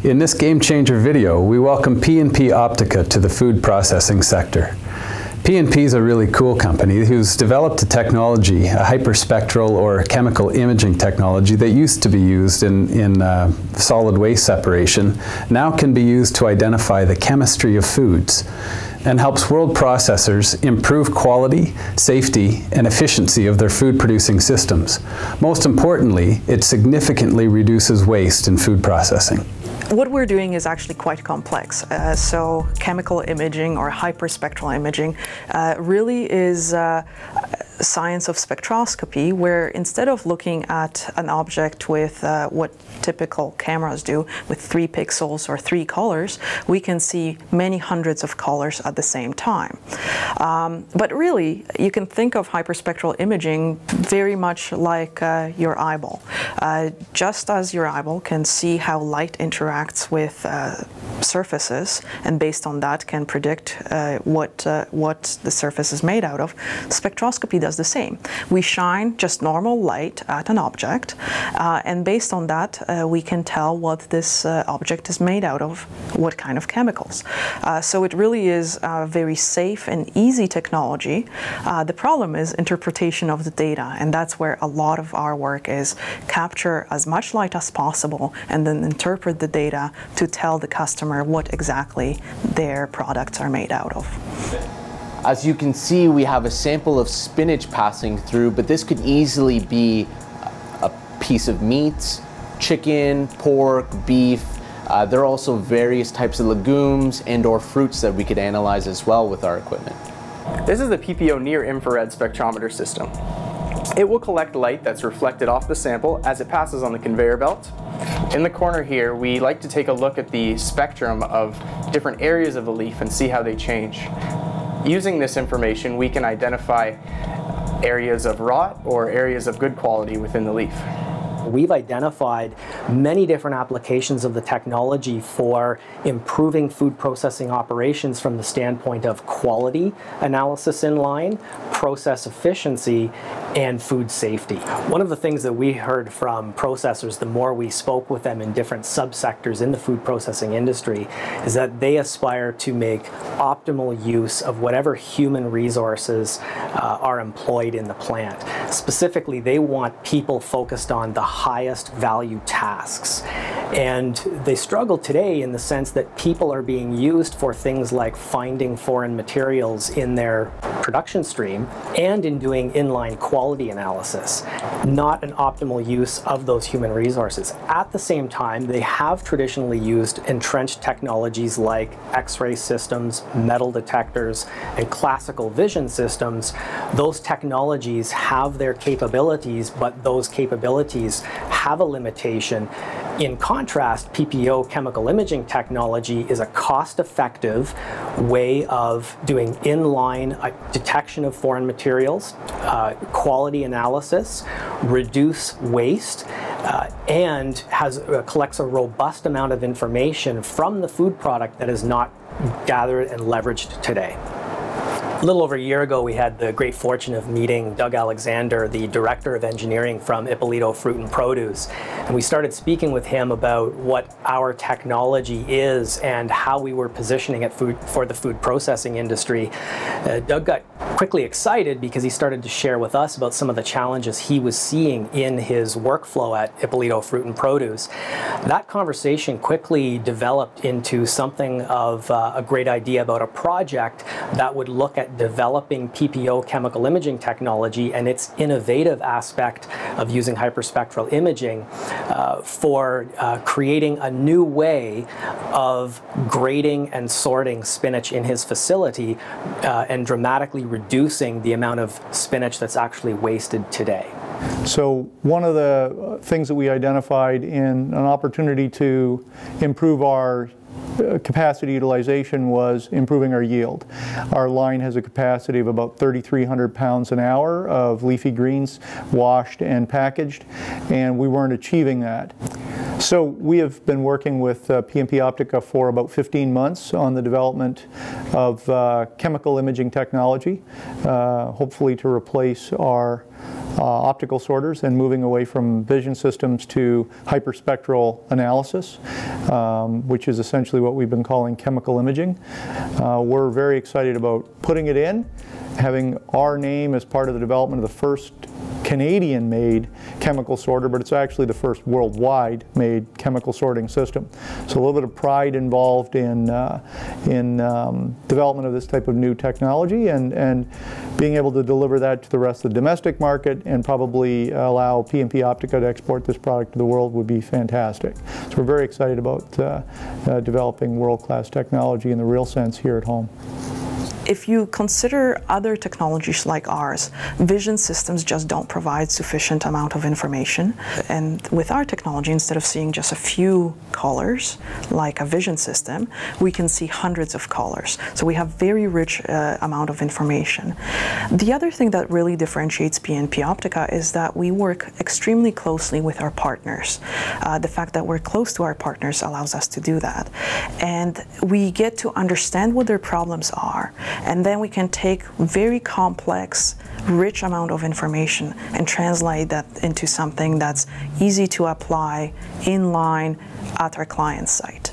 In this game changer video, we welcome P&P Optica to the food processing sector. P&P is a really cool company who's developed a technology, a hyperspectral or chemical imaging technology that used to be used in solid waste separation, now can be used to identify the chemistry of foods, and helps world processors improve quality, safety, and efficiency of their food-producing systems. Most importantly, it significantly reduces waste in food processing. What we're doing is actually quite complex. So chemical imaging or hyperspectral imaging really is science of spectroscopy, where instead of looking at an object with what typical cameras do with 3 pixels or 3 colors, we can see many hundreds of colors at the same time. But really, you can think of hyperspectral imaging very much like your eyeball. Just as your eyeball can see how light interacts with surfaces, and based on that can predict what the surface is made out of, spectroscopy does the same. We shine just normal light at an object, and based on that we can tell what this object is made out of, what kind of chemicals. So it really is a very safe and easy technology. The problem is interpretation of the data, and that's where a lot of our work is: capture as much light as possible and then interpret the data to tell the customer what exactly their products are made out of. As you can see, we have a sample of spinach passing through, but this could easily be a piece of meat, chicken, pork, beef. There are also various types of legumes and/or fruits that we could analyze as well with our equipment. This is the PPO near-infrared spectrometer system. It will collect light that's reflected off the sample as it passes on the conveyor belt. In the corner here, we like to take a look at the spectrum of different areas of the leaf and see how they change. Using this information, we can identify areas of rot or areas of good quality within the leaf. We've identified many different applications of the technology for improving food processing operations from the standpoint of quality analysis in line, process efficiency, and food safety. One of the things that we heard from processors, the more we spoke with them in different subsectors in the food processing industry, is that they aspire to make optimal use of whatever human resources are employed in the plant. Specifically, they want people focused on the highest value tasks. And they struggle today in the sense that people are being used for things like finding foreign materials in their production stream and in doing inline quality analysis, not an optimal use of those human resources. At the same time, they have traditionally used entrenched technologies like X-ray systems, metal detectors, and classical vision systems. Those technologies have their capabilities, but those capabilities have a limitation. In contrast, PPO chemical imaging technology is a cost-effective way of doing inline detection of foreign materials, quality analysis, reduce waste, and collects a robust amount of information from the food product that is not gathered and leveraged today. A little over a year ago, we had the great fortune of meeting Doug Alexander, the Director of Engineering from Ippolito Fruit and Produce, and we started speaking with him about what our technology is and how we were positioning it for the food processing industry. Doug got quickly excited because he started to share with us about some of the challenges he was seeing in his workflow at Ippolito Fruit and Produce. That conversation quickly developed into something of a great idea about a project that would look at developing PPO chemical imaging technology and its innovative aspect of using hyperspectral imaging for creating a new way of grading and sorting spinach in his facility and dramatically reducing the amount of spinach that's actually wasted today. So one of the things that we identified in an opportunity to improve our capacity utilization was improving our yield. Our line has a capacity of about 3,300 pounds an hour of leafy greens washed and packaged, and we weren't achieving that. So we have been working with P&P Optica for about 15 months on the development of chemical imaging technology, hopefully to replace our optical sorters and moving away from vision systems to hyperspectral analysis, which is essentially what we've been calling chemical imaging. We're very excited about putting it in, having our name as part of the development of the first Canadian-made chemical sorter, but it's actually the first worldwide-made chemical sorting system. So a little bit of pride involved in development of this type of new technology, and being able to deliver that to the rest of the domestic market and probably allow P&P Optica to export this product to the world would be fantastic. So we're very excited about developing world-class technology in the real sense here at home. If you consider other technologies like ours, vision systems just don't provide sufficient amount of information. And with our technology, instead of seeing just a few colors, like a vision system, we can see hundreds of colors. So we have very rich amount of information. The other thing that really differentiates P&P Optica is that we work extremely closely with our partners. The fact that we're close to our partners allows us to do that. And we get to understand what their problems are. And then we can take very complex, rich amount of information and translate that into something that's easy to apply in line at our client site.